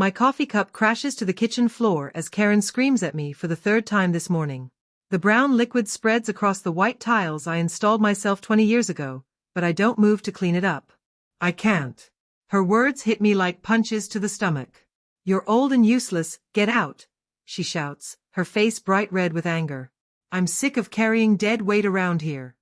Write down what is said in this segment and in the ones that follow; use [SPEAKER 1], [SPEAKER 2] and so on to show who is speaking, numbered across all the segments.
[SPEAKER 1] My coffee cup crashes to the kitchen floor as Karen screams at me for the third time this morning. The brown liquid spreads across the white tiles I installed myself 20 years ago, but I don't move to clean it up. I can't. Her words hit me like punches to the stomach. You're old and useless, get out, she shouts, her face bright red with anger. I'm sick of carrying dead weight around here.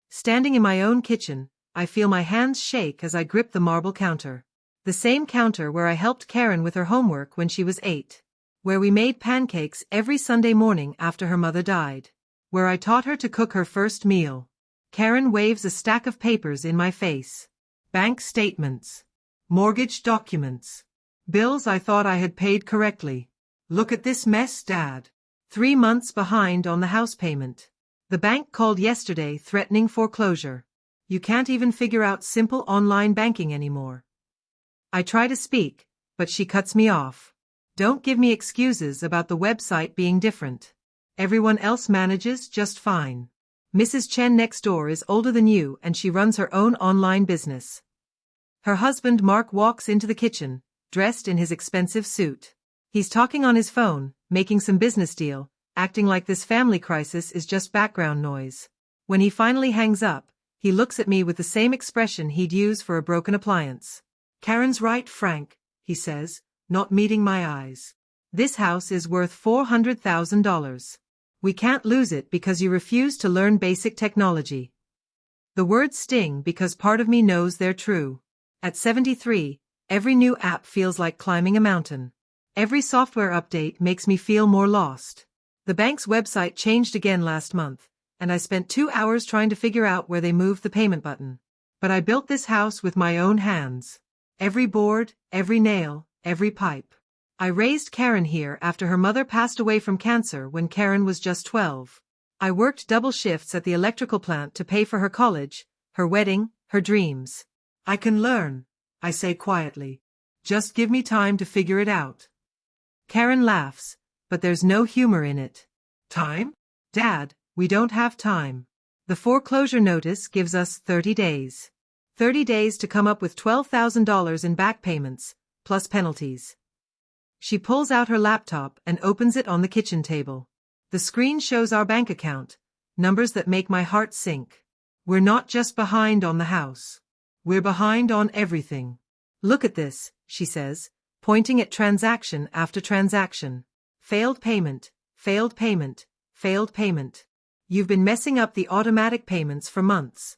[SPEAKER 1] Standing in my own kitchen, I feel my hands shake as I grip the marble counter. The same counter where I helped Karen with her homework when she was 8. Where we made pancakes every Sunday morning after her mother died. Where I taught her to cook her first meal. Karen waves a stack of papers in my face. Bank statements. Mortgage documents. Bills I thought I had paid correctly. Look at this mess, Dad. 3 months behind on the house payment. The bank called yesterday threatening foreclosure. You can't even figure out simple online banking anymore. I try to speak, but she cuts me off. Don't give me excuses about the website being different. Everyone else manages just fine. Mrs. Chen next door is older than you and she runs her own online business. Her husband Mark walks into the kitchen, dressed in his expensive suit. He's talking on his phone, making some business deal, acting like this family crisis is just background noise. When he finally hangs up, he looks at me with the same expression he'd use for a broken appliance. Karen's right, Frank, he says, not meeting my eyes. This house is worth $400,000. We can't lose it because you refuse to learn basic technology. The words sting because part of me knows they're true. At 73, every new app feels like climbing a mountain. Every software update makes me feel more lost. The bank's website changed again last month, and I spent 2 hours trying to figure out where they moved the payment button. But I built this house with my own hands. Every board, every nail, every pipe. I raised Karen here after her mother passed away from cancer when Karen was just 12. I worked double shifts at the electrical plant to pay for her college, her wedding, her dreams. I can learn, I say quietly. Just give me time to figure it out. Karen laughs, but there's no humor in it. Time? Dad, we don't have time. The foreclosure notice gives us 30 days. 30 days to come up with $12,000 in back payments, plus penalties. She pulls out her laptop and opens it on the kitchen table. The screen shows our bank account, numbers that make my heart sink. We're not just behind on the house. We're behind on everything. Look at this, she says, pointing at transaction after transaction. Failed payment, failed payment, failed payment. You've been messing up the automatic payments for months.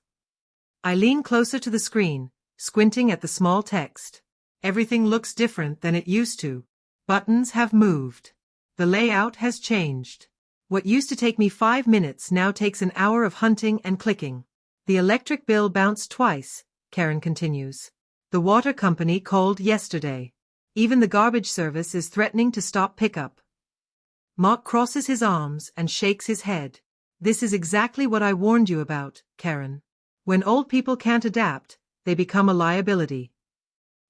[SPEAKER 1] I lean closer to the screen, squinting at the small text. Everything looks different than it used to. Buttons have moved. The layout has changed. What used to take me 5 minutes now takes an hour of hunting and clicking. The electric bill bounced twice, Karen continues. The water company called yesterday. Even the garbage service is threatening to stop pickup. Mark crosses his arms and shakes his head. This is exactly what I warned you about, Karen. When old people can't adapt, they become a liability.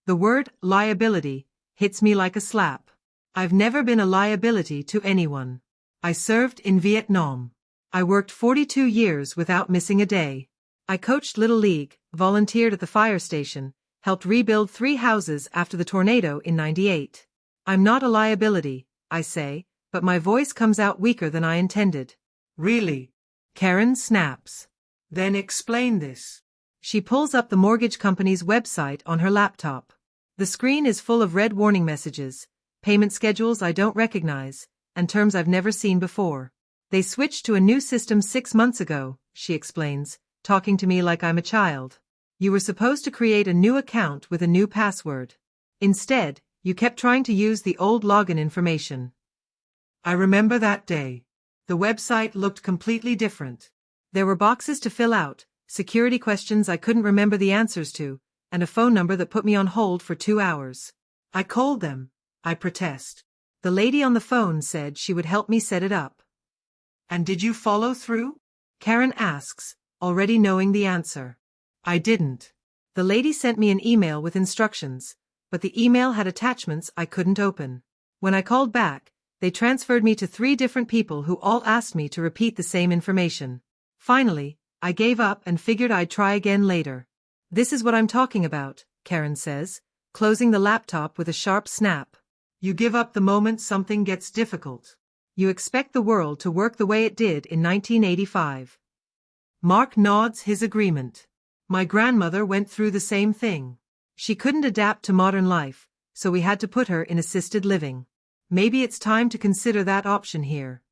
[SPEAKER 1] The word liability hits me like a slap. I've never been a liability to anyone. I served in Vietnam. I worked 42 years without missing a day. I coached Little League, volunteered at the fire station, helped rebuild 3 houses after the tornado in '98. I'm not a liability, I say, but my voice comes out weaker than I intended. Really? Karen snaps. Then explain this. She pulls up the mortgage company's website on her laptop. The screen is full of red warning messages, payment schedules I don't recognize, and terms I've never seen before. They switched to a new system 6 months ago, she explains, talking to me like I'm a child. You were supposed to create a new account with a new password. Instead, you kept trying to use the old login information. I remember that day. The website looked completely different. There were boxes to fill out, security questions I couldn't remember the answers to, and a phone number that put me on hold for 2 hours. I called them, I protest. The lady on the phone said she would help me set it up. And did you follow through? Karen asks, already knowing the answer. I didn't. The lady sent me an email with instructions, but the email had attachments I couldn't open. When I called back, they transferred me to 3 different people who all asked me to repeat the same information. Finally, I gave up and figured I'd try again later. This is what I'm talking about, Karen says, closing the laptop with a sharp snap. You give up the moment something gets difficult. You expect the world to work the way it did in 1985. Mark nods his agreement. My grandmother went through the same thing. She couldn't adapt to modern life, so we had to put her in assisted living. Maybe it's time to consider that option here.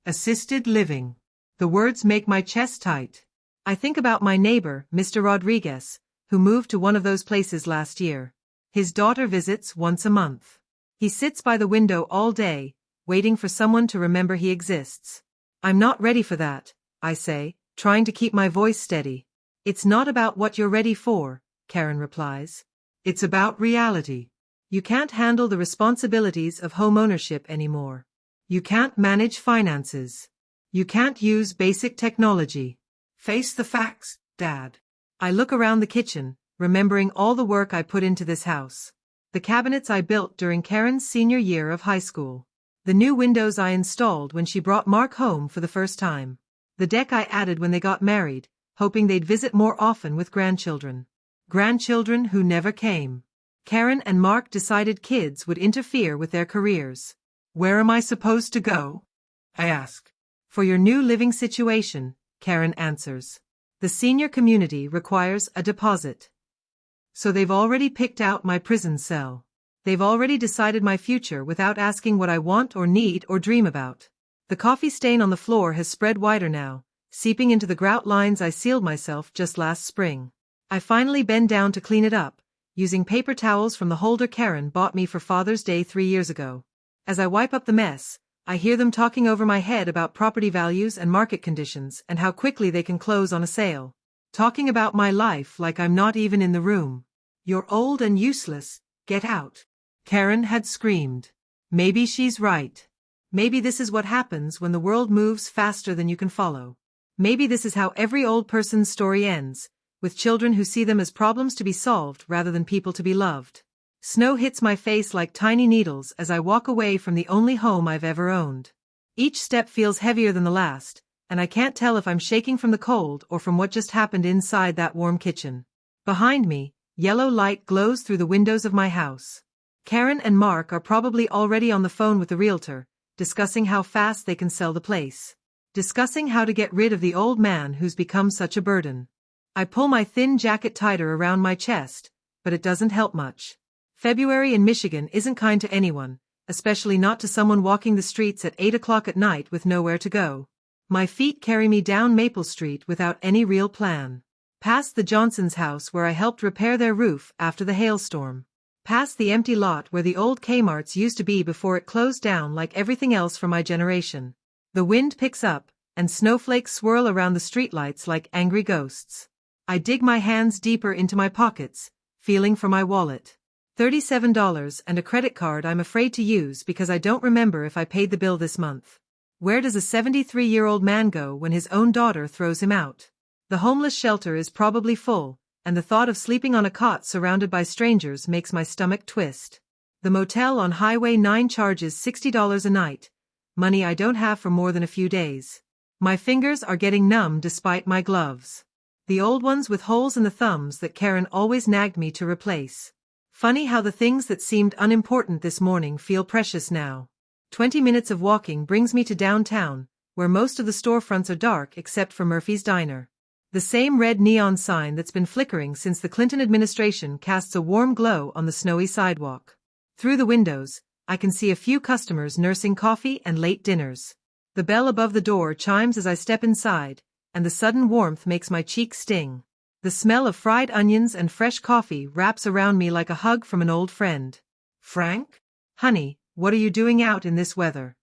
[SPEAKER 1] Assisted living. The words make my chest tight. I think about my neighbor, Mr. Rodriguez, who moved to one of those places last year. His daughter visits once a month. He sits by the window all day, waiting for someone to remember he exists. I'm not ready for that, I say, trying to keep my voice steady. It's not about what you're ready for, Karen replies. It's about reality. You can't handle the responsibilities of homeownership anymore. You can't manage finances. You can't use basic technology. Face the facts, Dad. I look around the kitchen, remembering all the work I put into this house. The cabinets I built during Karen's senior year of high school. The new windows I installed when she brought Mark home for the first time. The deck I added when they got married, hoping they'd visit more often with grandchildren. Grandchildren who never came. Karen and Mark decided kids would interfere with their careers. Where am I supposed to go? I ask. For your new living situation, Karen answers. The senior community requires a deposit. So they've already picked out my prison cell. They've already decided my future without asking what I want or need or dream about. The coffee stain on the floor has spread wider now, seeping into the grout lines I sealed myself just last spring. I finally bend down to clean it up, using paper towels from the holder Karen bought me for Father's Day 3 years ago. As I wipe up the mess, I hear them talking over my head about property values and market conditions and how quickly they can close on a sale. Talking about my life like I'm not even in the room. You're old and useless, get out. Karen had screamed. Maybe she's right. Maybe this is what happens when the world moves faster than you can follow. Maybe this is how every old person's story ends, with children who see them as problems to be solved rather than people to be loved. Snow hits my face like tiny needles as I walk away from the only home I've ever owned. Each step feels heavier than the last, and I can't tell if I'm shaking from the cold or from what just happened inside that warm kitchen. Behind me, yellow light glows through the windows of my house. Karen and Mark are probably already on the phone with the realtor, discussing how fast they can sell the place. Discussing how to get rid of the old man who's become such a burden. I pull my thin jacket tighter around my chest, but it doesn't help much. February in Michigan isn't kind to anyone, especially not to someone walking the streets at 8 o'clock at night with nowhere to go. My feet carry me down Maple Street without any real plan. Past the Johnsons' house where I helped repair their roof after the hailstorm. Past the empty lot where the old Kmart's used to be before it closed down like everything else from my generation. The wind picks up, and snowflakes swirl around the streetlights like angry ghosts. I dig my hands deeper into my pockets, feeling for my wallet. $37 and a credit card I'm afraid to use because I don't remember if I paid the bill this month. Where does a 73-year-old man go when his own daughter throws him out? The homeless shelter is probably full, and the thought of sleeping on a cot surrounded by strangers makes my stomach twist. The motel on Highway 9 charges $60 a night, money I don't have for more than a few days. My fingers are getting numb despite my gloves. The old ones with holes in the thumbs that Karen always nagged me to replace. Funny how the things that seemed unimportant this morning feel precious now. 20 minutes of walking brings me to downtown, where most of the storefronts are dark except for Murphy's Diner. The same red neon sign that's been flickering since the Clinton administration casts a warm glow on the snowy sidewalk. Through the windows, I can see a few customers nursing coffee and late dinners. The bell above the door chimes as I step inside, and the sudden warmth makes my cheeks sting. The smell of fried onions and fresh coffee wraps around me like a hug from an old friend. Frank? Honey, what are you doing out in this weather?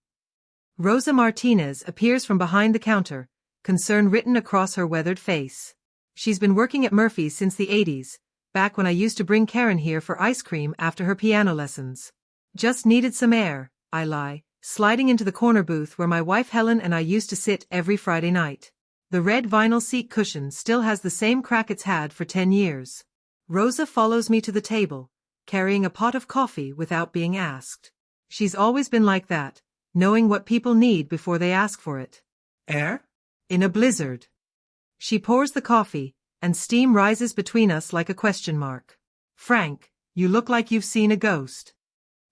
[SPEAKER 1] Rosa Martinez appears from behind the counter, concern written across her weathered face. She's been working at Murphy's since the 80s, back when I used to bring Karen here for ice cream after her piano lessons. Just needed some air, I lie, sliding into the corner booth where my wife Helen and I used to sit every Friday night. The red vinyl seat cushion still has the same crack it's had for 10 years. Rosa follows me to the table, carrying a pot of coffee without being asked. She's always been like that, knowing what people need before they ask for it. Air? In a blizzard. She pours the coffee, and steam rises between us like a question mark. Frank, You look like you've seen a ghost.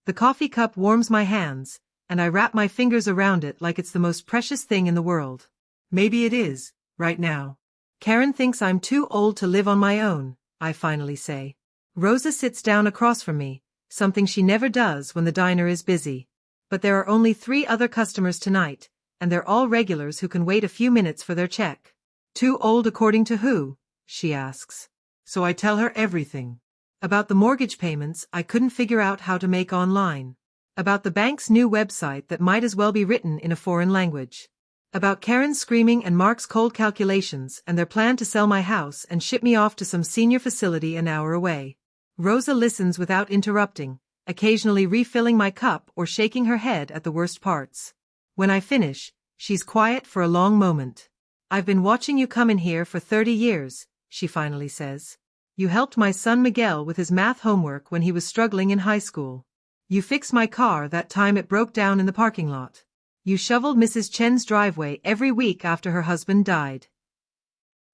[SPEAKER 1] The coffee cup warms my hands, and I wrap my fingers around it like it's the most precious thing in the world. Maybe it is, right now. Karen thinks I'm too old to live on my own, I finally say. Rosa sits down across from me, something she never does when the diner is busy. But there are only 3 other customers tonight, and they're all regulars who can wait a few minutes for their check. Too old according to who? She asks. So I tell her everything. About the mortgage payments I couldn't figure out how to make online. About the bank's new website that might as well be written in a foreign language. About Karen's screaming and Mark's cold calculations and their plan to sell my house and ship me off to some senior facility an hour away. Rosa listens without interrupting, occasionally refilling my cup or shaking her head at the worst parts. When I finish, she's quiet for a long moment. I've been watching you come in here for 30 years, she finally says. You helped my son Miguel with his math homework when he was struggling in high school. You fixed my car that time it broke down in the parking lot. You shoveled Mrs. Chen's driveway every week after her husband died.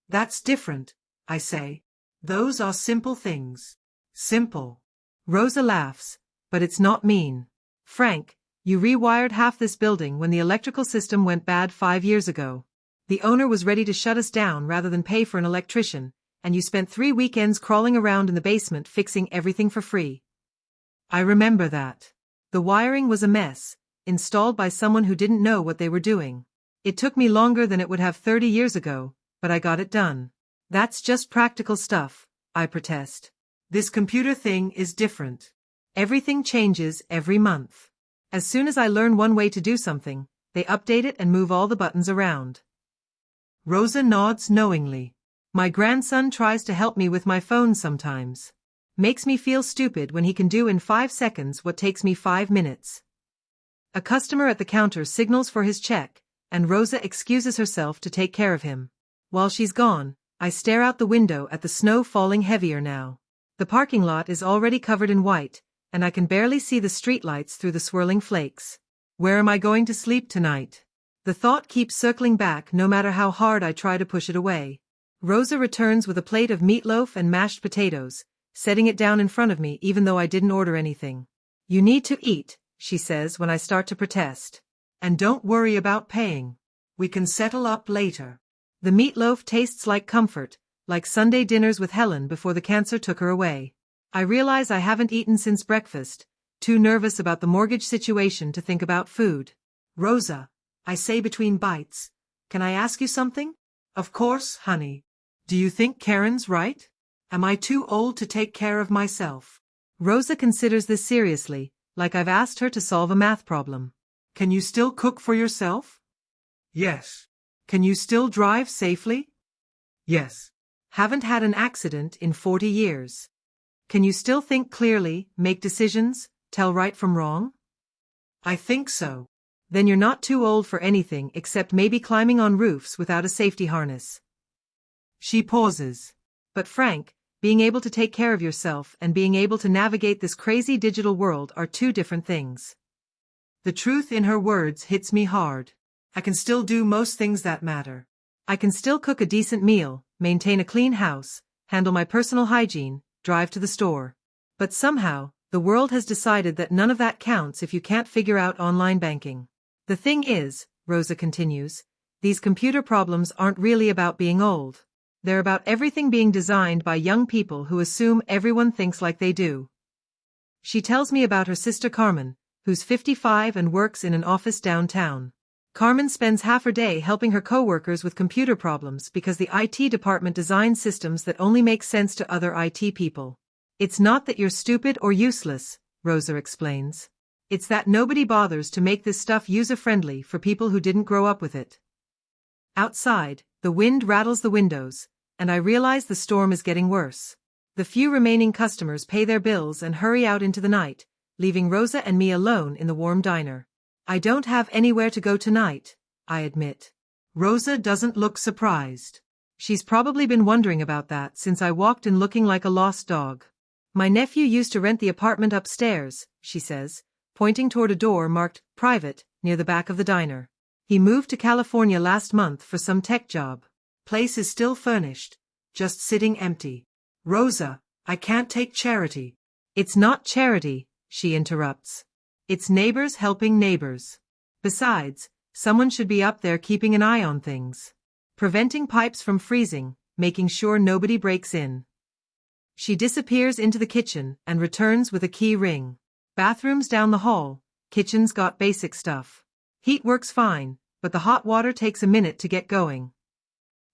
[SPEAKER 1] That's different, I say. Those are simple things. Simple. Rosa laughs, but it's not mean. Frank, you rewired half this building when the electrical system went bad 5 years ago. The owner was ready to shut us down rather than pay for an electrician, and you spent 3 weekends crawling around in the basement fixing everything for free. I remember that. The wiring was a mess, installed by someone who didn't know what they were doing. It took me longer than it would have 30 years ago, but I got it done. That's just practical stuff, I protest. This computer thing is different. Everything changes every month. As soon as I learn one way to do something, they update it and move all the buttons around. Rosa nods knowingly. My grandson tries to help me with my phone sometimes. Makes me feel stupid when he can do in 5 seconds what takes me 5 minutes. A customer at the counter signals for his check, and Rosa excuses herself to take care of him. While she's gone, I stare out the window at the snow falling heavier now. The parking lot is already covered in white, and I can barely see the streetlights through the swirling flakes. Where am I going to sleep tonight? The thought keeps circling back no matter how hard I try to push it away. Rosa returns with a plate of meatloaf and mashed potatoes, setting it down in front of me even though I didn't order anything. You need to eat, she says when I start to protest. And don't worry about paying. We can settle up later. The meatloaf tastes like comfort, like Sunday dinners with Helen before the cancer took her away. I realize I haven't eaten since breakfast, too nervous about the mortgage situation to think about food. Rosa, I say between bites, can I ask you something? Of course, honey. Do you think Karen's right? Am I too old to take care of myself? Rosa considers this seriously, like I've asked her to solve a math problem. Can you still cook for yourself? Yes. Can you still drive safely? Yes. Haven't had an accident in 40 years. Can you still think clearly, make decisions, tell right from wrong? I think so. Then you're not too old for anything except maybe climbing on roofs without a safety harness. She pauses. But Frank, being able to take care of yourself and being able to navigate this crazy digital world are 2 different things. The truth in her words hits me hard. I can still do most things that matter. I can still cook a decent meal, maintain a clean house, handle my personal hygiene, drive to the store. But somehow, the world has decided that none of that counts if you can't figure out online banking. The thing is, Rosa continues, these computer problems aren't really about being old. They're about everything being designed by young people who assume everyone thinks like they do. She tells me about her sister Carmen, who's 55 and works in an office downtown. Carmen spends half her day helping her coworkers with computer problems because the IT department designs systems that only make sense to other IT people. It's not that you're stupid or useless, Rosa explains. It's that nobody bothers to make this stuff user-friendly for people who didn't grow up with it. Outside, the wind rattles the windows, and I realize the storm is getting worse. The few remaining customers pay their bills and hurry out into the night, leaving Rosa and me alone in the warm diner. I don't have anywhere to go tonight, I admit. Rosa doesn't look surprised. She's probably been wondering about that since I walked in looking like a lost dog. My nephew used to rent the apartment upstairs, she says, pointing toward a door marked private near the back of the diner. He moved to California last month for some tech job. Place is still furnished, just sitting empty. Rosa, I can't take charity. It's not charity, she interrupts. It's neighbors helping neighbors. Besides, someone should be up there keeping an eye on things. Preventing pipes from freezing, making sure nobody breaks in. She disappears into the kitchen and returns with a key ring. Bathrooms down the hall, kitchen's got basic stuff. Heat works fine, but the hot water takes a minute to get going.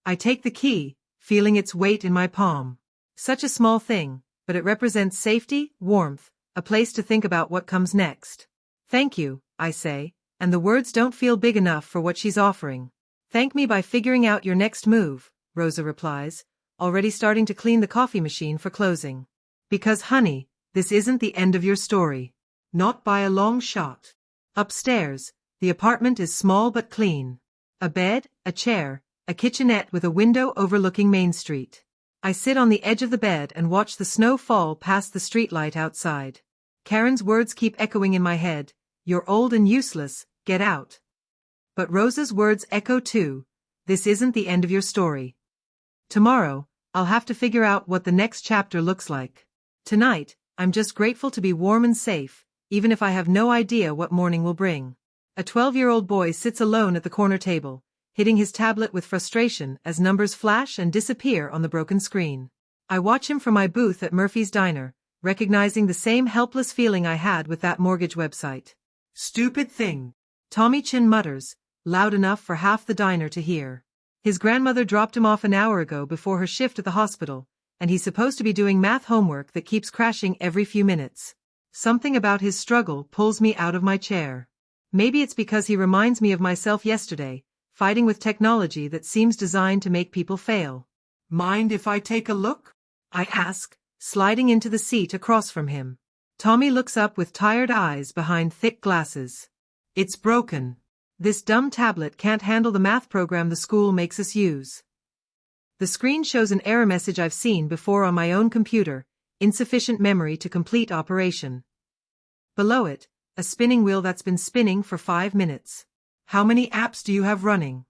[SPEAKER 1] I take the key, feeling its weight in my palm. Such a small thing, but it represents safety, warmth, a place to think about what comes next. Thank you, I say, and the words don't feel big enough for what she's offering. Thank me by figuring out your next move, Rosa replies, already starting to clean the coffee machine for closing. Because honey, this isn't the end of your story. Not by a long shot. Upstairs, the apartment is small but clean. A bed, a chair, a kitchenette with a window overlooking Main Street. I sit on the edge of the bed and watch the snow fall past the streetlight outside. Karen's words keep echoing in my head, "You're old and useless, get out." But Rosa's words echo too, "This isn't the end of your story." Tomorrow, I'll have to figure out what the next chapter looks like. Tonight, I'm just grateful to be warm and safe, even if I have no idea what morning will bring. A 12-year-old boy sits alone at the corner table, hitting his tablet with frustration as numbers flash and disappear on the broken screen. I watch him from my booth at Murphy's Diner, recognizing the same helpless feeling I had with that mortgage website. "Stupid thing," Tommy Chin mutters, loud enough for half the diner to hear. His grandmother dropped him off an hour ago before her shift at the hospital, and he's supposed to be doing math homework that keeps crashing every few minutes. Something about his struggle pulls me out of my chair. Maybe it's because he reminds me of myself yesterday, fighting with technology that seems designed to make people fail. "Mind if I take a look?" I ask, sliding into the seat across from him. Tommy looks up with tired eyes behind thick glasses. "It's broken. This dumb tablet can't handle the math program the school makes us use." The screen shows an error message I've seen before on my own computer, insufficient memory to complete operation. Below it, a spinning wheel that's been spinning for 5 minutes. "How many apps do you have running?"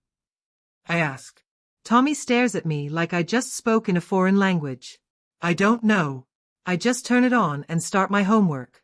[SPEAKER 1] I ask. Tommy stares at me like I just spoke in a foreign language. "I don't know. I just turn it on and start my homework."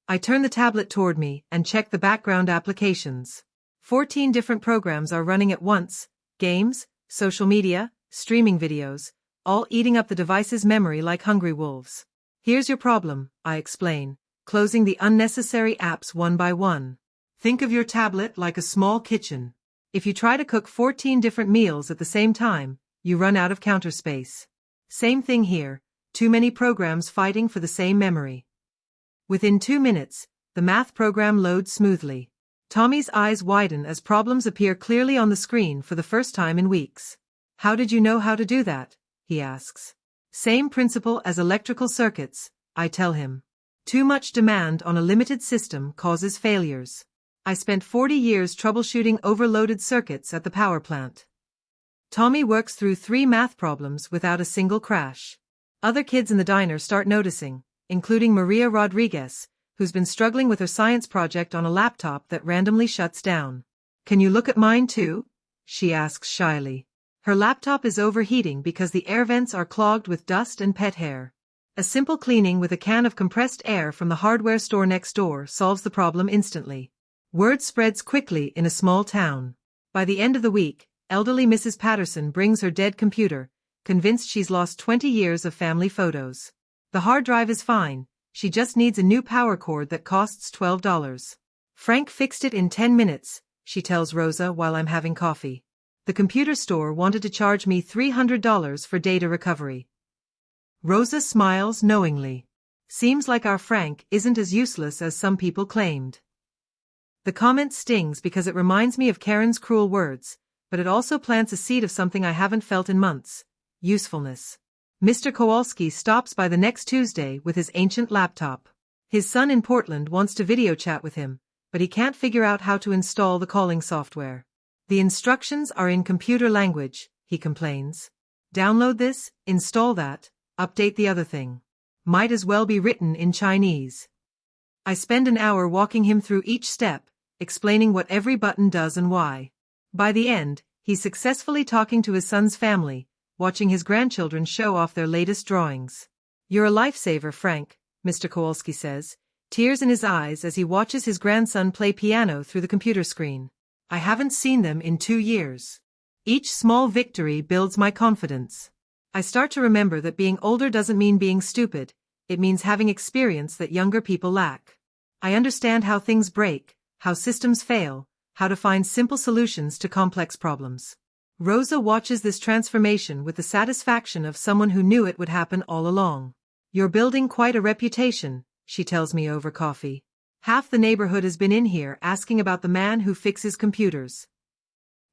[SPEAKER 1] I turn the tablet toward me and check the background applications. 14 different programs are running at once, games, social media, streaming videos, all eating up the device's memory like hungry wolves. "Here's your problem," I explain, closing the unnecessary apps one by one. "Think of your tablet like a small kitchen. If you try to cook 14 different meals at the same time, you run out of counter space. Same thing here, too many programs fighting for the same memory." Within 2 minutes, the math program loads smoothly. Tommy's eyes widen as problems appear clearly on the screen for the first time in weeks. "How did you know how to do that?" he asks. "Same principle as electrical circuits," I tell him. Too much demand on a limited system causes failures. I spent 40 years troubleshooting overloaded circuits at the power plant. Tommy works through 3 math problems without a single crash. Other kids in the diner start noticing, including Maria Rodriguez, who's been struggling with her science project on a laptop that randomly shuts down. "Can you look at mine too?" she asks shyly. Her laptop is overheating because the air vents are clogged with dust and pet hair. A simple cleaning with a can of compressed air from the hardware store next door solves the problem instantly. Word spreads quickly in a small town. By the end of the week, elderly Mrs. Patterson brings her dead computer, convinced she's lost 20 years of family photos. The hard drive is fine, she just needs a new power cord that costs $12. "Frank fixed it in 10 minutes, she tells Rosa while I'm having coffee. The computer store wanted to charge me $300 for data recovery. Rosa smiles knowingly. Seems like our Frank isn't as useless as some people claimed. The comment stings because it reminds me of Karen's cruel words, but it also plants a seed of something I haven't felt in months: usefulness. Mr. Kowalski stops by the next Tuesday with his ancient laptop. His son in Portland wants to video chat with him, but he can't figure out how to install the calling software. The instructions are in computer language, he complains. Download this, install that, update the other thing. Might as well be written in Chinese. I spend an hour walking him through each step, explaining what every button does and why. By the end, he's successfully talking to his son's family, watching his grandchildren show off their latest drawings. "You're a lifesaver, Frank," Mr. Kowalski says, tears in his eyes as he watches his grandson play piano through the computer screen. I haven't seen them in 2 years. Each small victory builds my confidence. I start to remember that being older doesn't mean being stupid, it means having experience that younger people lack. I understand how things break, how systems fail, how to find simple solutions to complex problems. Rosa watches this transformation with the satisfaction of someone who knew it would happen all along. You're building quite a reputation, she tells me over coffee. Half the neighborhood has been in here asking about the man who fixes computers.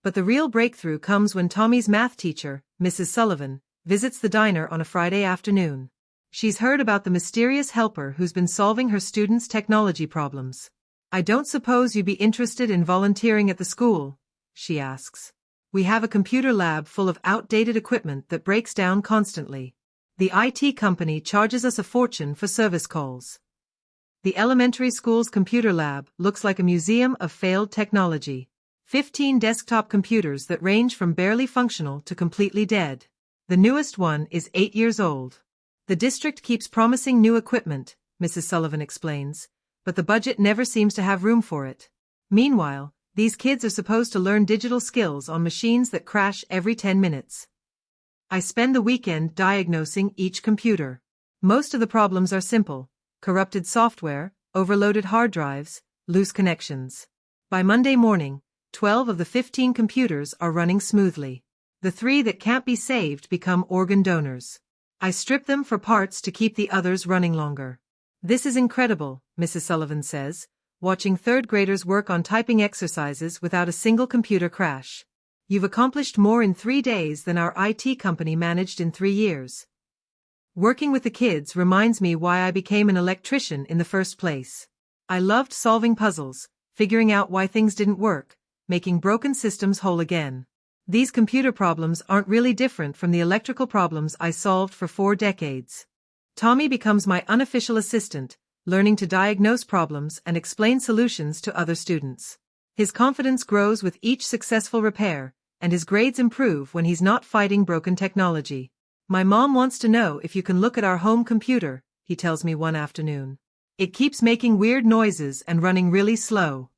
[SPEAKER 1] But the real breakthrough comes when Tommy's math teacher, Mrs. Sullivan, visits the diner on a Friday afternoon. She's heard about the mysterious helper who's been solving her students' technology problems. I don't suppose you'd be interested in volunteering at the school, she asks. We have a computer lab full of outdated equipment that breaks down constantly. The IT company charges us a fortune for service calls. The elementary school's computer lab looks like a museum of failed technology. 15 desktop computers that range from barely functional to completely dead. The newest one is 8 years old. The district keeps promising new equipment, Mrs. Sullivan explains, but the budget never seems to have room for it. Meanwhile, these kids are supposed to learn digital skills on machines that crash every 10 minutes. I spend the weekend diagnosing each computer. Most of the problems are simple: corrupted software, overloaded hard drives, loose connections. By Monday morning, 12 of the 15 computers are running smoothly. The 3 that can't be saved become organ donors. I strip them for parts to keep the others running longer. This is incredible, Mrs. Sullivan says, watching third graders work on typing exercises without a single computer crash. You've accomplished more in 3 days than our IT company managed in 3 years. Working with the kids reminds me why I became an electrician in the first place. I loved solving puzzles, figuring out why things didn't work, making broken systems whole again. These computer problems aren't really different from the electrical problems I solved for 4 decades. Tommy becomes my unofficial assistant, learning to diagnose problems and explain solutions to other students. His confidence grows with each successful repair, and his grades improve when he's not fighting broken technology. My mom wants to know if you can look at our home computer, he tells me one afternoon. It keeps making weird noises and running really slow.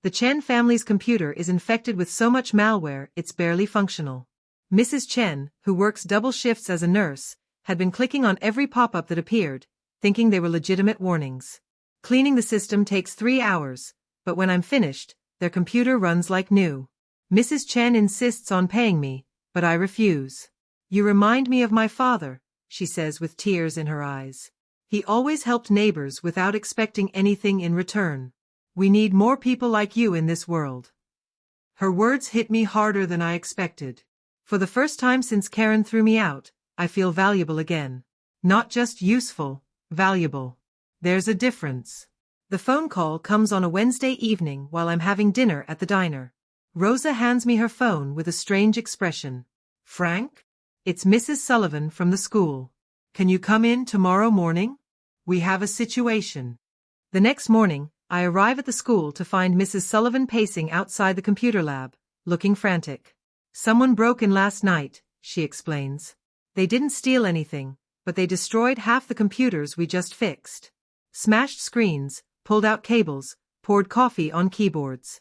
[SPEAKER 1] The Chen family's computer is infected with so much malware it's barely functional. Mrs. Chen, who works double shifts as a nurse, had been clicking on every pop-up that appeared, thinking they were legitimate warnings. Cleaning the system takes 3 hours, but when I'm finished, their computer runs like new. Mrs. Chen insists on paying me, but I refuse. You remind me of my father, she says with tears in her eyes. He always helped neighbors without expecting anything in return. We need more people like you in this world. Her words hit me harder than I expected. For the first time since Karen threw me out, I feel valuable again. Not just useful, valuable. There's a difference. The phone call comes on a Wednesday evening while I'm having dinner at the diner. Rosa hands me her phone with a strange expression. Frank? It's Mrs. Sullivan from the school. Can you come in tomorrow morning? We have a situation. The next morning, I arrive at the school to find Mrs. Sullivan pacing outside the computer lab, looking frantic. Someone broke in last night, she explains. They didn't steal anything, but they destroyed half the computers we just fixed. Smashed screens, pulled out cables, poured coffee on keyboards.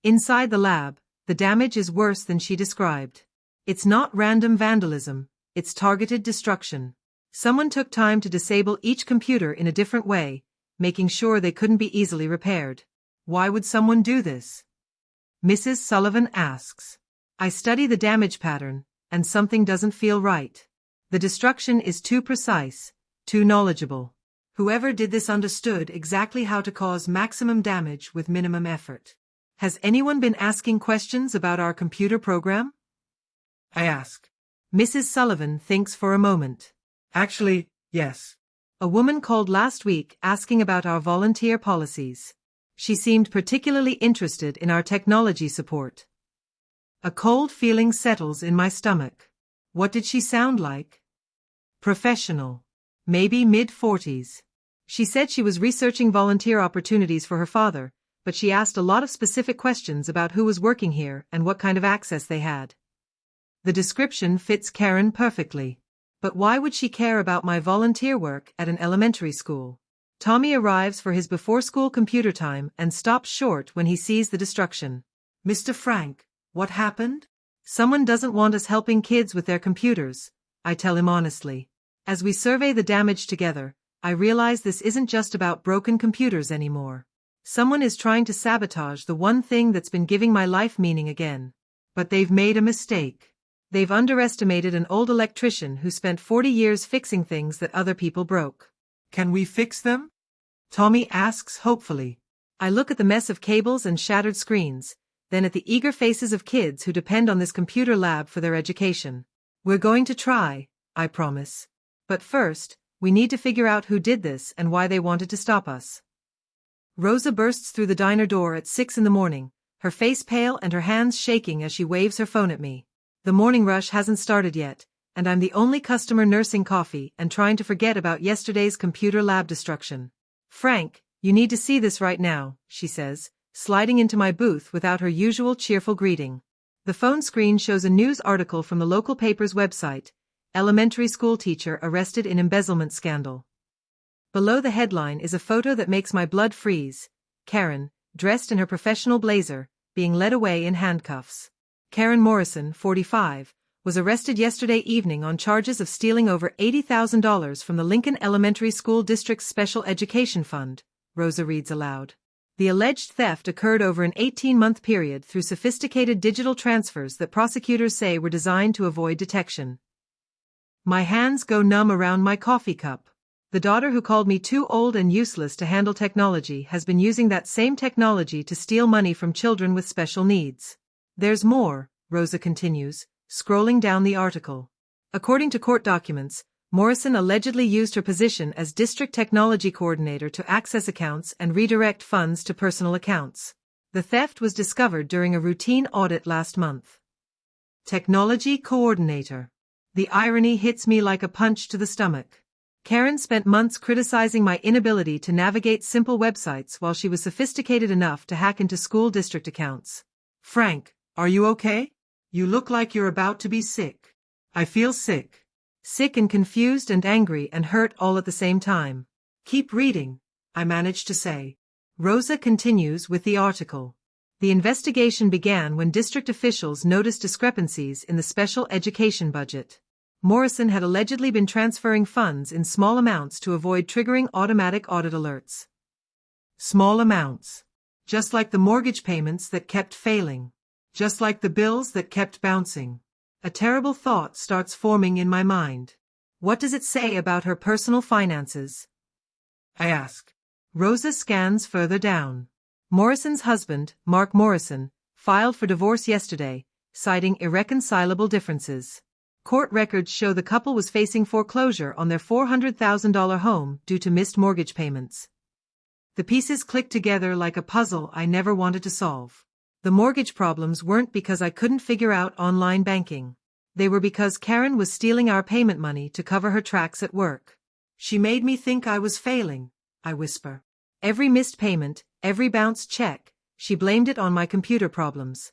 [SPEAKER 1] Inside the lab, the damage is worse than she described. It's not random vandalism, it's targeted destruction. Someone took time to disable each computer in a different way, making sure they couldn't be easily repaired. Why would someone do this? Mrs. Sullivan asks. I study the damage pattern, and something doesn't feel right. The destruction is too precise, too knowledgeable. Whoever did this understood exactly how to cause maximum damage with minimum effort. Has anyone been asking questions about our computer program? I ask. Mrs. Sullivan thinks for a moment. Actually, yes. A woman called last week asking about our volunteer policies. She seemed particularly interested in our technology support. A cold feeling settles in my stomach. What did she sound like? Professional. Maybe mid-40s. She said she was researching volunteer opportunities for her father, but she asked a lot of specific questions about who was working here and what kind of access they had. The description fits Karen perfectly. But why would she care about my volunteer work at an elementary school? Tommy arrives for his before-school computer time and stops short when he sees the destruction. Mr. Frank, what happened? Someone doesn't want us helping kids with their computers, I tell him honestly. As we survey the damage together, I realize this isn't just about broken computers anymore. Someone is trying to sabotage the one thing that's been giving my life meaning again. But they've made a mistake. They've underestimated an old electrician who spent 40 years fixing things that other people broke. Can we fix them? Tommy asks hopefully. I look at the mess of cables and shattered screens, then at the eager faces of kids who depend on this computer lab for their education. We're going to try, I promise. But first, we need to figure out who did this and why they wanted to stop us. Rosa bursts through the diner door at 6 in the morning, her face pale and her hands shaking as she waves her phone at me. The morning rush hasn't started yet, and I'm the only customer nursing coffee and trying to forget about yesterday's computer lab destruction. Frank, you need to see this right now, she says, sliding into my booth without her usual cheerful greeting. The phone screen shows a news article from the local paper's website, Elementary School Teacher Arrested in Embezzlement Scandal. Below the headline is a photo that makes my blood freeze. Karen, dressed in her professional blazer, being led away in handcuffs. Karen Morrison, 45, was arrested yesterday evening on charges of stealing over $80,000 from the Lincoln Elementary School District's Special Education Fund, Rosa reads aloud. The alleged theft occurred over an 18-month period through sophisticated digital transfers that prosecutors say were designed to avoid detection. My hands go numb around my coffee cup. The daughter who called me too old and useless to handle technology has been using that same technology to steal money from children with special needs. There's more, Rosa continues, scrolling down the article. According to court documents, Morrison allegedly used her position as district technology coordinator to access accounts and redirect funds to personal accounts. The theft was discovered during a routine audit last month. Technology coordinator. The irony hits me like a punch to the stomach. Karen spent months criticizing my inability to navigate simple websites while she was sophisticated enough to hack into school district accounts. Frank, are you okay? You look like you're about to be sick. I feel sick. Sick and confused and angry and hurt all at the same time. Keep reading, I managed to say. Rosa continues with the article. The investigation began when district officials noticed discrepancies in the special education budget. Morrison had allegedly been transferring funds in small amounts to avoid triggering automatic audit alerts. Small amounts. Just like the mortgage payments that kept failing. Just like the bills that kept bouncing. A terrible thought starts forming in my mind. What does it say about her personal finances? I ask. Rosa scans further down. Morrison's husband, Mark Morrison, filed for divorce yesterday, citing irreconcilable differences. Court records show the couple was facing foreclosure on their $400,000 home due to missed mortgage payments. The pieces clicked together like a puzzle I never wanted to solve. The mortgage problems weren't because I couldn't figure out online banking. They were because Karen was stealing our payment money to cover her tracks at work. She made me think I was failing, I whisper. Every missed payment, every bounced check, she blamed it on my computer problems.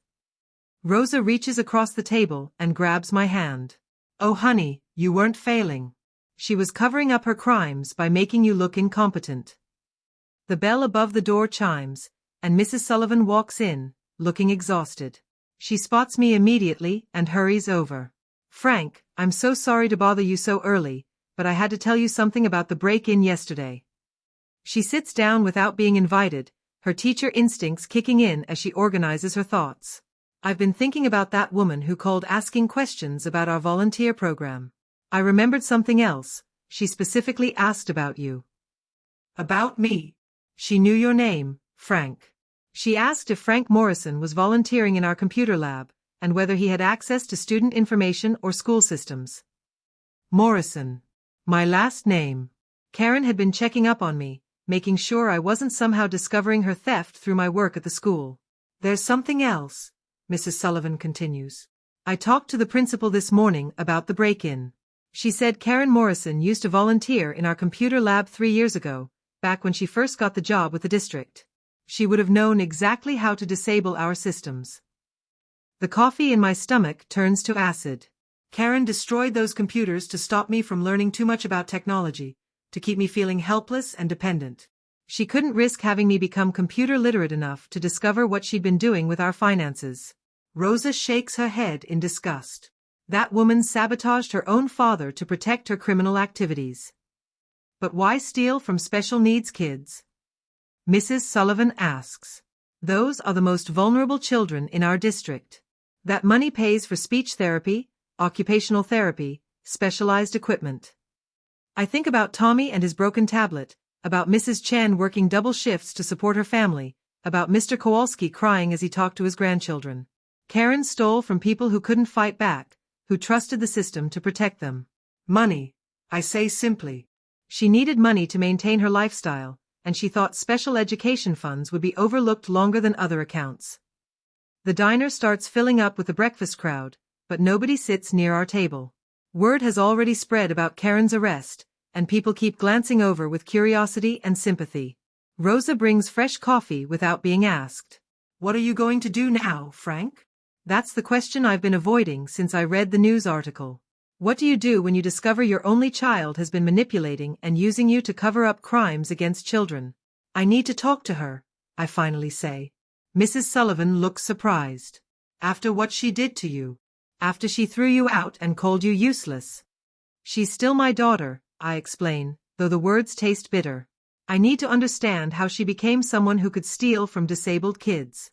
[SPEAKER 1] Rosa reaches across the table and grabs my hand. Oh honey, you weren't failing. She was covering up her crimes by making you look incompetent. The bell above the door chimes, and Mrs. Sullivan walks in, looking exhausted. She spots me immediately and hurries over. Frank, I'm so sorry to bother you so early, but I had to tell you something about the break-in yesterday. She sits down without being invited, her teacher instincts kicking in as she organizes her thoughts. I've been thinking about that woman who called asking questions about our volunteer program. I remembered something else. She specifically asked about you. About me? She knew your name, Frank. She asked if Frank Morrison was volunteering in our computer lab, and whether he had access to student information or school systems. Morrison. My last name. Karen had been checking up on me, making sure I wasn't somehow discovering her theft through my work at the school. There's something else, Mrs. Sullivan continues. I talked to the principal this morning about the break-in. She said Karen Morrison used to volunteer in our computer lab 3 years ago, back when she first got the job with the district. She would have known exactly how to disable our systems. The coffee in my stomach turns to acid. Karen destroyed those computers to stop me from learning too much about technology, to keep me feeling helpless and dependent. She couldn't risk having me become computer literate enough to discover what she'd been doing with our finances. Rosa shakes her head in disgust. That woman sabotaged her own father to protect her criminal activities. But why steal from special needs kids? Mrs. Sullivan asks. Those are the most vulnerable children in our district. That money pays for speech therapy, occupational therapy, specialized equipment. I think about Tommy and his broken tablet, about Mrs. Chen working double shifts to support her family, about Mr. Kowalski crying as he talked to his grandchildren. Karen stole from people who couldn't fight back, who trusted the system to protect them. Money, I say simply. She needed money to maintain her lifestyle, and she thought special education funds would be overlooked longer than other accounts. The diner starts filling up with the breakfast crowd, but nobody sits near our table. Word has already spread about Karen's arrest, and people keep glancing over with curiosity and sympathy. Rosa brings fresh coffee without being asked. What are you going to do now, Frank? That's the question I've been avoiding since I read the news article. What do you do when you discover your only child has been manipulating and using you to cover up crimes against children? I need to talk to her, I finally say. Mrs. Sullivan looks surprised. After what she did to you. After she threw you out and called you useless. She's still my daughter, I explain, though the words taste bitter. I need to understand how she became someone who could steal from disabled kids.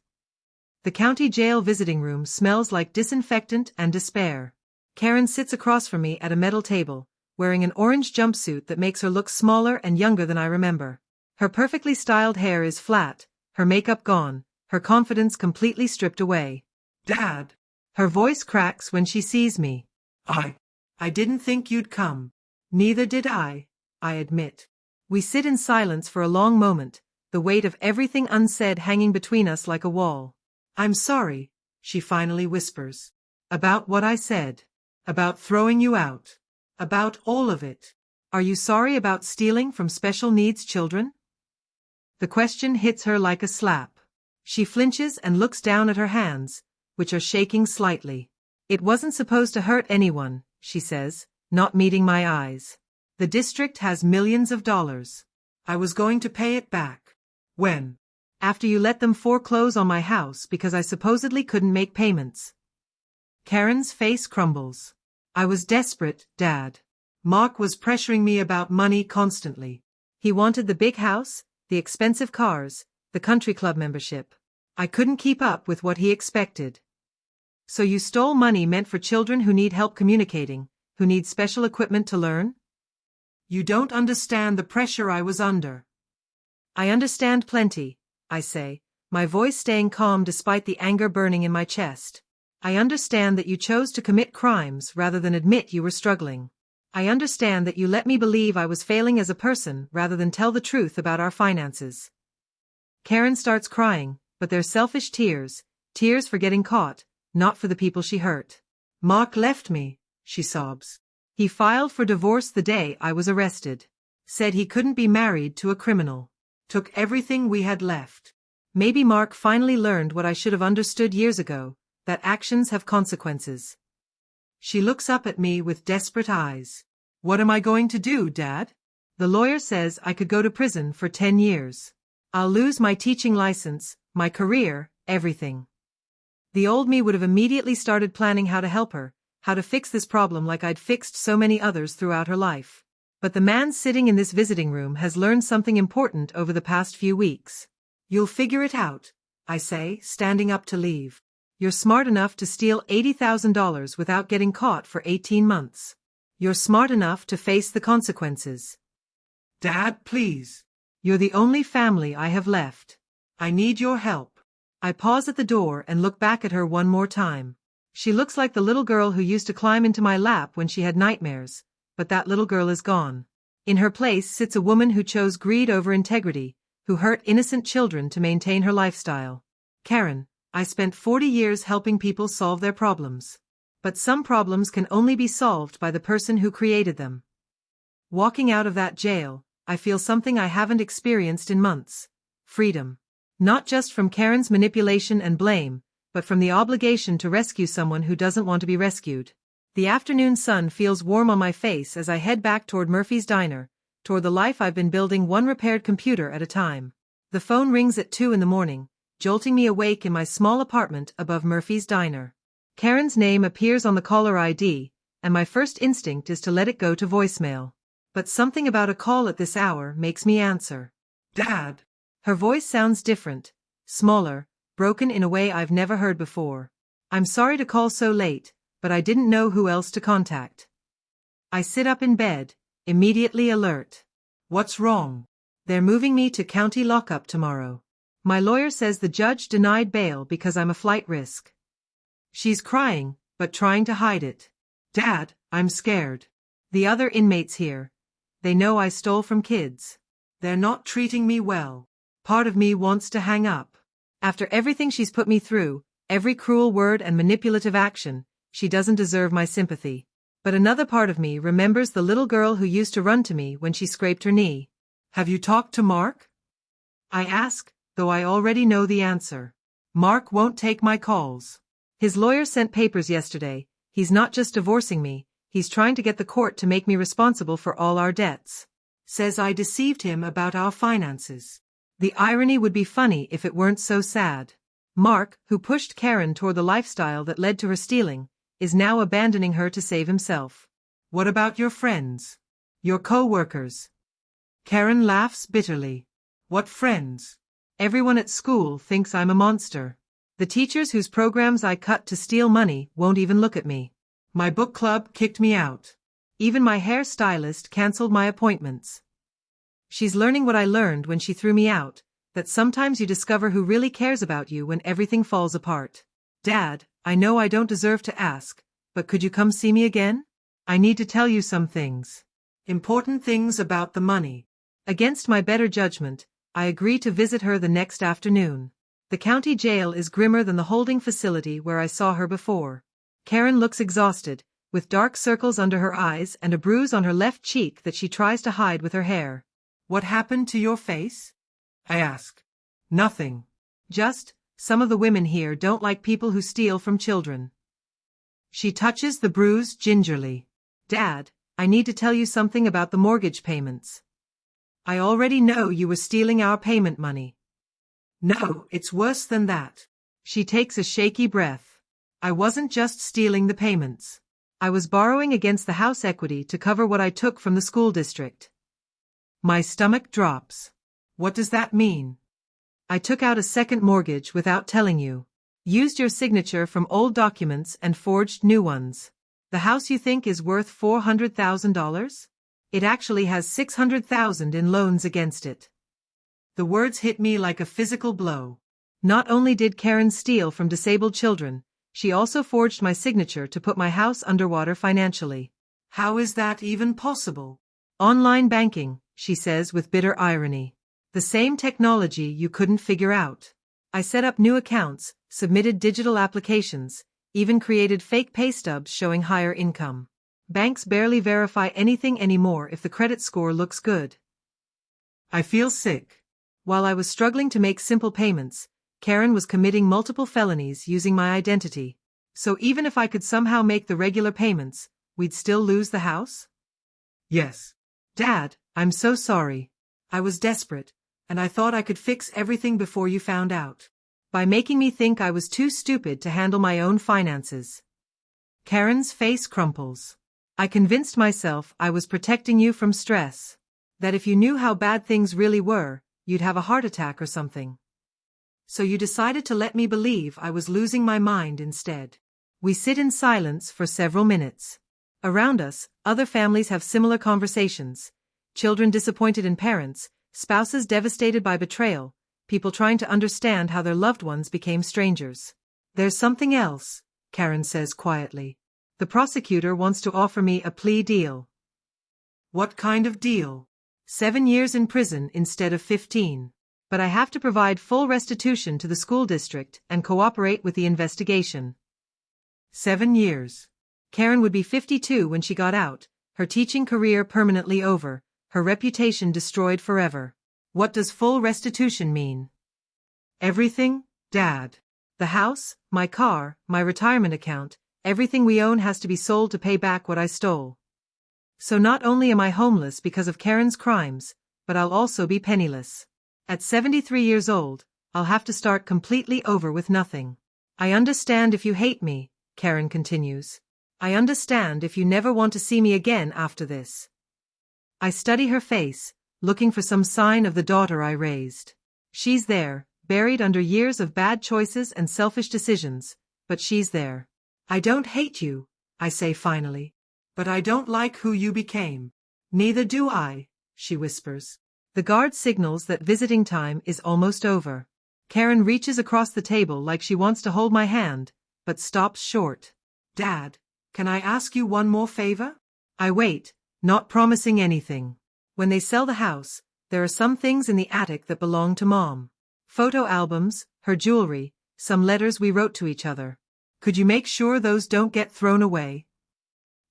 [SPEAKER 1] The county jail visiting room smells like disinfectant and despair. Karen sits across from me at a metal table, wearing an orange jumpsuit that makes her look smaller and younger than I remember. Her perfectly styled hair is flat, her makeup gone, her confidence completely stripped away. Dad! Her voice cracks when she sees me. I didn't think you'd come. Neither did I admit. We sit in silence for a long moment, the weight of everything unsaid hanging between us like a wall. I'm sorry, she finally whispers. About what I said. About throwing you out. About all of it. Are you sorry about stealing from special needs children? The question hits her like a slap. She flinches and looks down at her hands, which are shaking slightly. It wasn't supposed to hurt anyone, she says, not meeting my eyes. The district has millions of dollars. I was going to pay it back. When? After you let them foreclose on my house because I supposedly couldn't make payments. Karen's face crumbles. I was desperate, Dad. Mark was pressuring me about money constantly. He wanted the big house, the expensive cars, the country club membership. I couldn't keep up with what he expected. So you stole money meant for children who need help communicating, who need special equipment to learn? You don't understand the pressure I was under. I understand plenty, I say, my voice staying calm despite the anger burning in my chest. I understand that you chose to commit crimes rather than admit you were struggling. I understand that you let me believe I was failing as a person rather than tell the truth about our finances. Karen starts crying, but they're selfish tears, tears for getting caught, not for the people she hurt. Mark left me, she sobs. He filed for divorce the day I was arrested. Said he couldn't be married to a criminal. Took everything we had left. Maybe Mark finally learned what I should have understood years ago, that actions have consequences. She looks up at me with desperate eyes. What am I going to do, Dad? The lawyer says I could go to prison for 10 years. I'll lose my teaching license, my career, everything. The old me would have immediately started planning how to help her, how to fix this problem like I'd fixed so many others throughout her life. But the man sitting in this visiting room has learned something important over the past few weeks. You'll figure it out, I say, standing up to leave. You're smart enough to steal $80,000 without getting caught for 18 months. You're smart enough to face the consequences. Dad, please. You're the only family I have left. I need your help. I pause at the door and look back at her one more time. She looks like the little girl who used to climb into my lap when she had nightmares, but that little girl is gone. In her place sits a woman who chose greed over integrity, who hurt innocent children to maintain her lifestyle. Karen, I spent 40 years helping people solve their problems. But some problems can only be solved by the person who created them. Walking out of that jail, I feel something I haven't experienced in months. Freedom. Not just from Karen's manipulation and blame, but from the obligation to rescue someone who doesn't want to be rescued. The afternoon sun feels warm on my face as I head back toward Murphy's Diner, toward the life I've been building one repaired computer at a time. The phone rings at 2 in the morning, jolting me awake in my small apartment above Murphy's Diner. Karen's name appears on the caller ID, and my first instinct is to let it go to voicemail. But something about a call at this hour makes me answer.
[SPEAKER 2] Dad.
[SPEAKER 1] Her voice sounds different, smaller, broken in a way I've never heard before. I'm sorry to call so late, but I didn't know who else to contact. I sit up in bed, immediately alert.
[SPEAKER 2] What's wrong?
[SPEAKER 1] They're moving me to county lockup tomorrow. My lawyer says the judge denied bail because I'm a flight risk. She's crying, but trying to hide it.
[SPEAKER 2] Dad, I'm scared.
[SPEAKER 1] The other inmates here. They know I stole from kids.
[SPEAKER 2] They're not treating me well.
[SPEAKER 1] Part of me wants to hang up. After everything she's put me through, every cruel word and manipulative action, she doesn't deserve my sympathy. But another part of me remembers the little girl who used to run to me when she scraped her knee.
[SPEAKER 2] Have you talked to Mark?
[SPEAKER 1] I ask, though I already know the answer.
[SPEAKER 2] Mark won't take my calls.
[SPEAKER 1] His lawyer sent papers yesterday. He's not just divorcing me, he's trying to get the court to make me responsible for all our debts.
[SPEAKER 2] Says I deceived him about our finances.
[SPEAKER 1] The irony would be funny if it weren't so sad. Mark, who pushed Karen toward the lifestyle that led to her stealing, is now abandoning her to save himself.
[SPEAKER 2] What about your friends? Your co-workers? Karen laughs bitterly. What friends?
[SPEAKER 1] Everyone at school thinks I'm a monster. The teachers whose programs I cut to steal money won't even look at me.
[SPEAKER 2] My book club kicked me out.
[SPEAKER 1] Even my hair stylist canceled my appointments. She's learning what I learned when she threw me out, that sometimes you discover who really cares about you when everything falls apart. Dad, I know I don't deserve to ask, but could you come see me again? I need to tell you some things.
[SPEAKER 2] Important things about the money.
[SPEAKER 1] Against my better judgment, I agree to visit her the next afternoon. The county jail is grimmer than the holding facility where I saw her before. Karen looks exhausted, with dark circles under her eyes and a bruise on her left cheek that she tries to hide with her hair.
[SPEAKER 2] What happened to your face? I ask. Nothing.
[SPEAKER 1] Just, some of the women here don't like people who steal from children. She touches the bruise gingerly. Dad, I need to tell you something about the mortgage payments. I already know you were stealing our payment money.
[SPEAKER 2] No, it's worse than that.
[SPEAKER 1] She takes a shaky breath. I wasn't just stealing the payments. I was borrowing against the house equity to cover what I took from the school district. My stomach drops.
[SPEAKER 2] What does that mean?
[SPEAKER 1] I took out a second mortgage without telling you. Used your signature from old documents and forged new ones. The house you think is worth $400,000? It actually has $600,000 in loans against it.
[SPEAKER 2] The words hit me like a physical blow.
[SPEAKER 1] Not only did Karen steal from disabled children, she also forged my signature to put my house underwater financially.
[SPEAKER 2] How is that even possible?
[SPEAKER 1] Online banking, she says with bitter irony. The same technology you couldn't figure out. I set up new accounts, submitted digital applications, even created fake pay stubs showing higher income. Banks barely verify anything anymore if the credit score looks good.
[SPEAKER 2] I feel sick.
[SPEAKER 1] While I was struggling to make simple payments, Karen was committing multiple felonies using my identity. So even if I could somehow make the regular payments, we'd still lose the house?
[SPEAKER 2] Yes.
[SPEAKER 1] Dad, I'm so sorry.
[SPEAKER 2] I was desperate, and I thought I could fix everything before you found out.
[SPEAKER 1] By making me think I was too stupid to handle my own finances. Karen's face crumples. I convinced myself I was protecting you from stress. That if you knew how bad things really were, you'd have a heart attack or something. So you decided to let me believe I was losing my mind instead. We sit in silence for several minutes. Around us, other families have similar conversations. Children disappointed in parents, spouses devastated by betrayal, people trying to understand how their loved ones became strangers. There's something else, Karen says quietly. The prosecutor wants to offer me a plea deal.
[SPEAKER 2] What kind of deal?
[SPEAKER 1] 7 years in prison instead of 15. But I have to provide full restitution to the school district and cooperate with the investigation.
[SPEAKER 2] 7 years.
[SPEAKER 1] Karen would be 52 when she got out, her teaching career permanently over, her reputation destroyed forever. What does full restitution mean?
[SPEAKER 2] Everything, Dad.
[SPEAKER 1] The house, my car, my retirement account, Everything we own has to be sold to pay back what I stole. So not only am I homeless because of Karen's crimes, but I'll also be penniless. At 73 years old, I'll have to start completely over with nothing. I understand if you hate me, Karen continues. I understand if you never want to see me again after this. I study her face, looking for some sign of the daughter I raised. She's there, buried under years of bad choices and selfish decisions, but she's there. I don't hate you, I say finally.
[SPEAKER 2] But I don't like who you became.
[SPEAKER 1] Neither do I, she whispers. The guard signals that visiting time is almost over. Karen reaches across the table like she wants to hold my hand, but stops short.
[SPEAKER 2] Dad, can I ask you one more favor?
[SPEAKER 1] I wait, not promising anything. When they sell the house, there are some things in the attic that belong to Mom. Photo albums, her jewelry, some letters we wrote to each other. Could you make sure those don't get thrown away?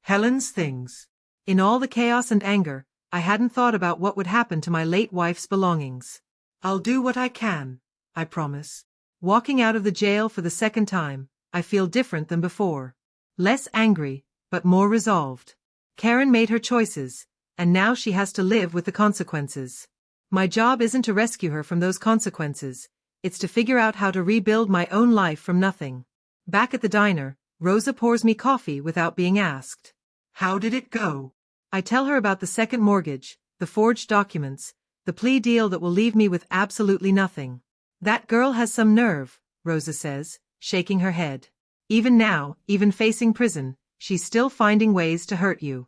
[SPEAKER 2] Helen's things.
[SPEAKER 1] In all the chaos and anger, I hadn't thought about what would happen to my late wife's belongings.
[SPEAKER 2] I'll do what I can, I promise.
[SPEAKER 1] Walking out of the jail for the second time, I feel different than before. Less angry, but more resolved. Karen made her choices, and now she has to live with the consequences. My job isn't to rescue her from those consequences, it's to figure out how to rebuild my own life from nothing. Back at the diner, Rosa pours me coffee without being asked.
[SPEAKER 2] How did it go?
[SPEAKER 1] I tell her about the second mortgage, the forged documents, the plea deal that will leave me with absolutely nothing. That girl has some nerve, Rosa says, shaking her head. Even now, even facing prison, she's still finding ways to hurt you.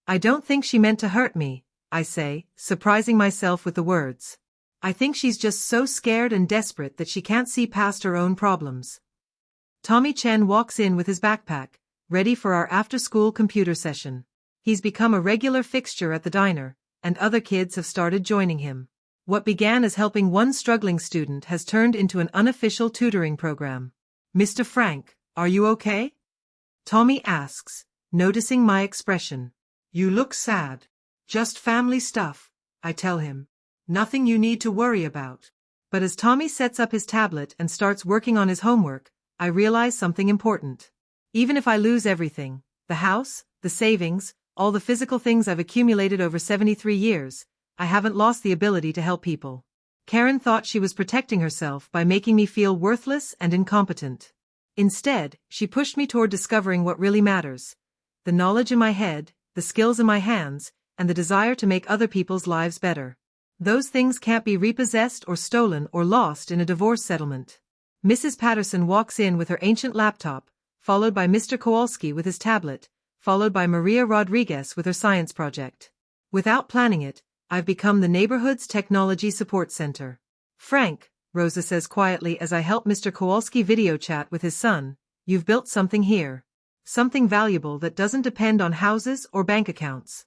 [SPEAKER 1] I don't think she meant to hurt me, I say, surprising myself with the words. I think she's just so scared and desperate that she can't see past her own problems. Tommy Chen walks in with his backpack, ready for our after-school computer session. He's become a regular fixture at the diner, and other kids have started joining him. What began as helping one struggling student has turned into an unofficial tutoring program. Mr. Frank, are you okay? Tommy asks, noticing my expression.
[SPEAKER 2] You look sad. Just family stuff, I tell him. Nothing you need to worry about.
[SPEAKER 1] But as Tommy sets up his tablet and starts working on his homework, I realize something important. Even if I lose everything, the house, the savings, all the physical things I've accumulated over 73 years, I haven't lost the ability to help people. Karen thought she was protecting herself by making me feel worthless and incompetent. Instead, she pushed me toward discovering what really matters. The knowledge in my head, the skills in my hands, and the desire to make other people's lives better. Those things can't be repossessed or stolen or lost in a divorce settlement. Mrs. Patterson walks in with her ancient laptop, followed by Mr. Kowalski with his tablet, followed by Maria Rodriguez with her science project. Without planning it, I've become the neighborhood's technology support center. Frank, Rosa says quietly as I help Mr. Kowalski video chat with his son, you've built something here. Something valuable that doesn't depend on houses or bank accounts.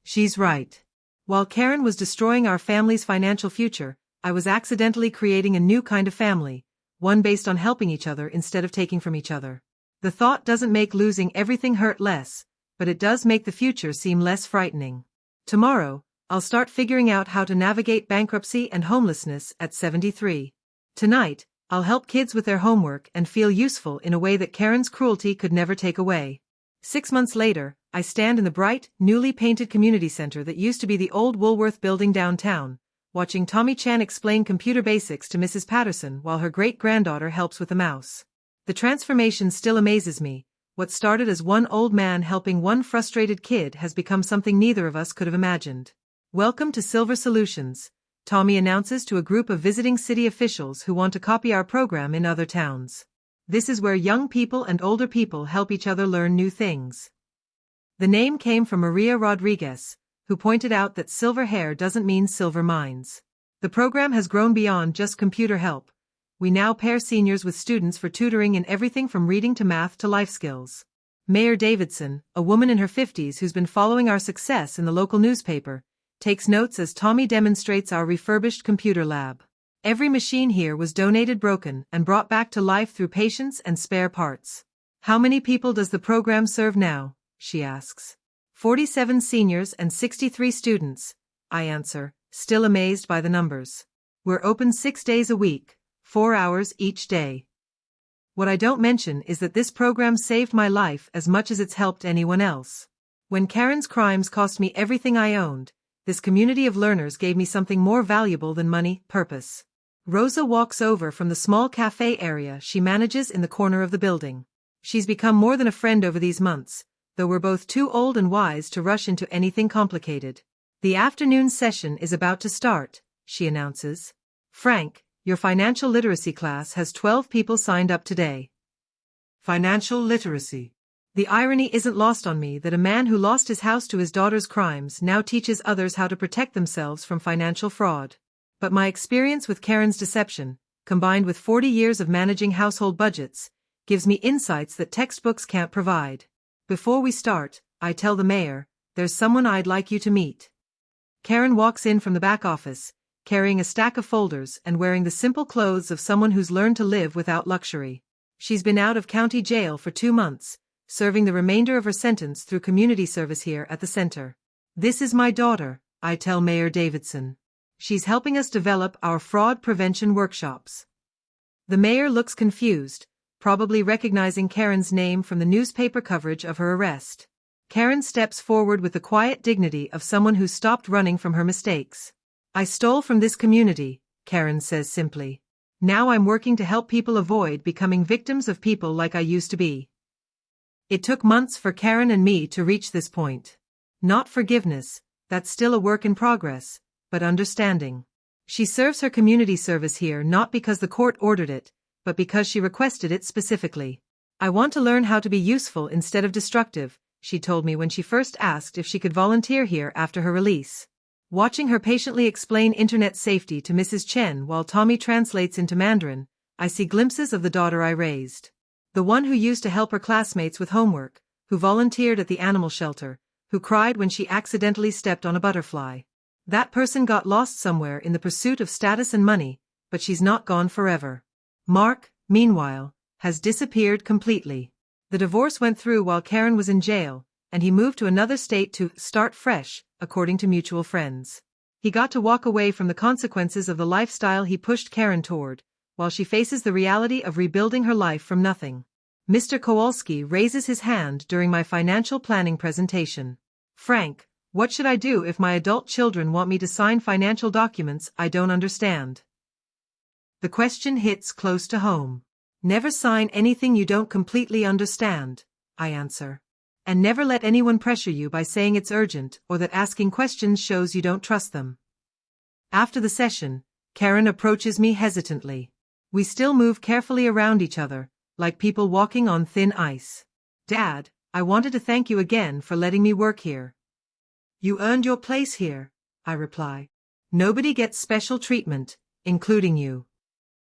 [SPEAKER 1] She's right. While Karen was destroying our family's financial future, I was accidentally creating a new kind of family, one based on helping each other instead of taking from each other. The thought doesn't make losing everything hurt less, but it does make the future seem less frightening. Tomorrow, I'll start figuring out how to navigate bankruptcy and homelessness at 73. Tonight, I'll help kids with their homework and feel useful in a way that Karen's cruelty could never take away. 6 months later, I stand in the bright, newly painted community center that used to be the old Woolworth building downtown, watching Tommy Chan explain computer basics to Mrs. Patterson while her great-granddaughter helps with the mouse. The transformation still amazes me. What started as one old man helping one frustrated kid has become something neither of us could have imagined. Welcome to Silver Solutions, Tommy announces to a group of visiting city officials who want to copy our program in other towns. This is where young people and older people help each other learn new things. The name came from Maria Rodriguez, who pointed out that silver hair doesn't mean silver mines. The program has grown beyond just computer help. We now pair seniors with students for tutoring in everything from reading to math to life skills. Mayor Davidson, a woman in her 50s who's been following our success in the local newspaper, takes notes as Tommy demonstrates our refurbished computer lab. Every machine here was donated broken and brought back to life through patience and spare parts. How many people does the program serve now? She asks. 47 seniors and 63 students, I answer, still amazed by the numbers. We're open 6 days a week, 4 hours each day. What I don't mention is that this program saved my life as much as it's helped anyone else. When Karen's crimes cost me everything I owned, this community of learners gave me something more valuable than money, purpose. Rosa walks over from the small cafe area she manages in the corner of the building. She's become more than a friend over these months, though we're both too old and wise to rush into anything complicated. The afternoon session is about to start, she announces. Frank, your financial literacy class has 12 people signed up today.
[SPEAKER 2] Financial literacy.
[SPEAKER 1] The irony isn't lost on me that a man who lost his house to his daughter's crimes now teaches others how to protect themselves from financial fraud. But my experience with Karen's deception, combined with 40 years of managing household budgets, gives me insights that textbooks can't provide. Before we start, I tell the mayor, there's someone I'd like you to meet. Karen walks in from the back office, carrying a stack of folders and wearing the simple clothes of someone who's learned to live without luxury. She's been out of county jail for 2 months, serving the remainder of her sentence through community service here at the center. This is my daughter, I tell Mayor Davidson. She's helping us develop our fraud prevention workshops. The mayor looks confused, probably recognizing Karen's name from the newspaper coverage of her arrest. Karen steps forward with the quiet dignity of someone who's stopped running from her mistakes. I stole from this community, Karen says simply. Now I'm working to help people avoid becoming victims of people like I used to be. It took months for Karen and me to reach this point. Not forgiveness, that's still a work in progress, but understanding. She serves her community service here not because the court ordered it, but because she requested it specifically. I want to learn how to be useful instead of destructive, she told me when she first asked if she could volunteer here after her release. Watching her patiently explain internet safety to Mrs. Chen while Tommy translates into Mandarin, I see glimpses of the daughter I raised. The one who used to help her classmates with homework, who volunteered at the animal shelter, who cried when she accidentally stepped on a butterfly. That person got lost somewhere in the pursuit of status and money, but she's not gone forever. Mark, meanwhile, has disappeared completely. The divorce went through while Karen was in jail, and he moved to another state to start fresh, according to mutual friends. He got to walk away from the consequences of the lifestyle he pushed Karen toward, while she faces the reality of rebuilding her life from nothing. Mr. Kowalski raises his hand during my financial planning presentation. Frank, what should I do if my adult children want me to sign financial documents I don't understand? The question hits close to home. Never sign anything you don't completely understand, I answer. And never let anyone pressure you by saying it's urgent or that asking questions shows you don't trust them. After the session, Karen approaches me hesitantly. We still move carefully around each other, like people walking on thin ice. Dad, I wanted to thank you again for letting me work here. You earned your place here, I reply. Nobody gets special treatment, including you.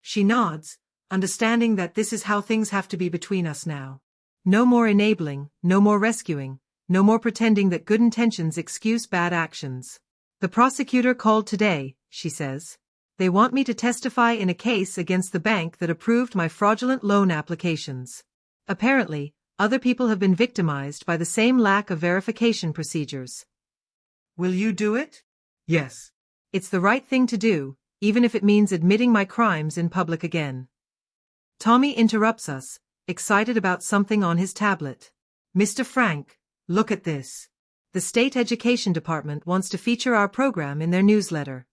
[SPEAKER 1] She nods, understanding that this is how things have to be between us now. No more enabling, no more rescuing, no more pretending that good intentions excuse bad actions. The prosecutor called today, she says. They want me to testify in a case against the bank that approved my fraudulent loan applications. Apparently, other people have been victimized by the same lack of verification procedures.
[SPEAKER 2] Will you do it? Yes.
[SPEAKER 1] It's the right thing to do, even if it means admitting my crimes in public again. Tommy interrupts us, excited about something on his tablet. Mr. Frank, look at this. The State Education Department wants to feature our program in their newsletter.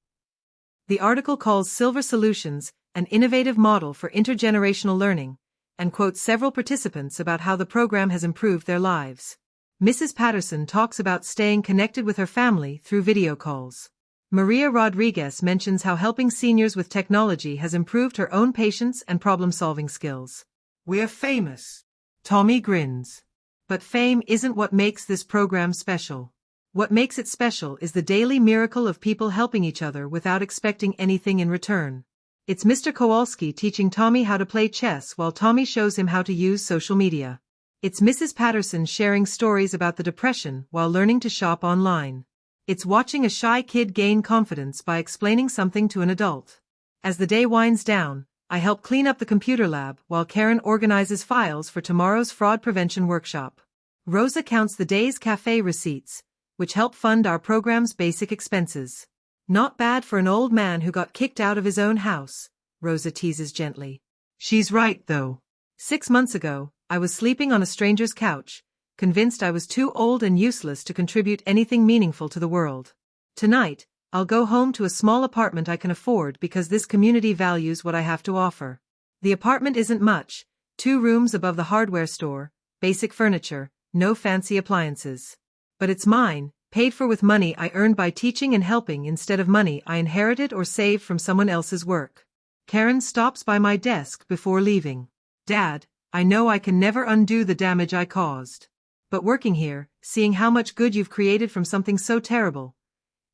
[SPEAKER 1] The article calls Silver Solutions an innovative model for intergenerational learning, and quotes several participants about how the program has improved their lives. Mrs. Patterson talks about staying connected with her family through video calls. Maria Rodriguez mentions how helping seniors with technology has improved her own patience and problem-solving skills.
[SPEAKER 2] We're famous.
[SPEAKER 1] Tommy grins. But fame isn't what makes this program special. What makes it special is the daily miracle of people helping each other without expecting anything in return. It's Mr. Kowalski teaching Tommy how to play chess while Tommy shows him how to use social media. It's Mrs. Patterson sharing stories about the depression while learning to shop online. It's watching a shy kid gain confidence by explaining something to an adult. As the day winds down, I help clean up the computer lab while Karen organizes files for tomorrow's fraud prevention workshop. Rosa counts the day's cafe receipts, which help fund our program's basic expenses. Not bad for an old man who got kicked out of his own house, Rosa teases gently.
[SPEAKER 2] She's right, though.
[SPEAKER 1] 6 months ago, I was sleeping on a stranger's couch, convinced I was too old and useless to contribute anything meaningful to the world. Tonight, I'll go home to a small apartment I can afford because this community values what I have to offer. The apartment isn't much, 2 rooms above the hardware store, basic furniture, no fancy appliances. But it's mine, paid for with money I earned by teaching and helping instead of money I inherited or saved from someone else's work. Karen stops by my desk before leaving. Dad, I know I can never undo the damage I caused. But working here, seeing how much good you've created from something so terrible,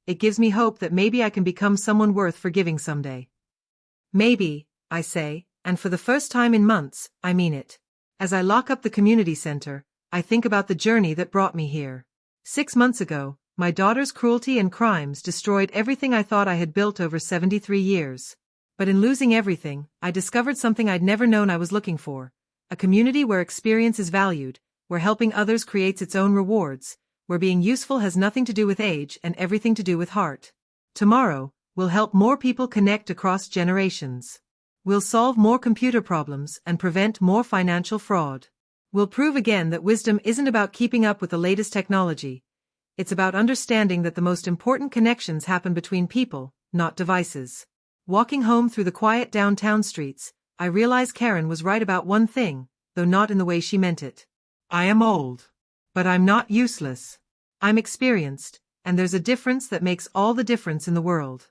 [SPEAKER 1] it gives me hope that maybe I can become someone worth forgiving someday. Maybe, I say, and for the first time in months, I mean it. As I lock up the community center, I think about the journey that brought me here. 6 months ago, my daughter's cruelty and crimes destroyed everything I thought I had built over 73 years. But in losing everything, I discovered something I'd never known I was looking for. A community where experience is valued, where helping others creates its own rewards, where being useful has nothing to do with age and everything to do with heart. Tomorrow, we'll help more people connect across generations. We'll solve more computer problems and prevent more financial fraud. We'll prove again that wisdom isn't about keeping up with the latest technology. It's about understanding that the most important connections happen between people, not devices. Walking home through the quiet downtown streets, I realize Karen was right about one thing, though not in the way she meant it. I am old. But I'm not useless. I'm experienced, and there's a difference that makes all the difference in the world.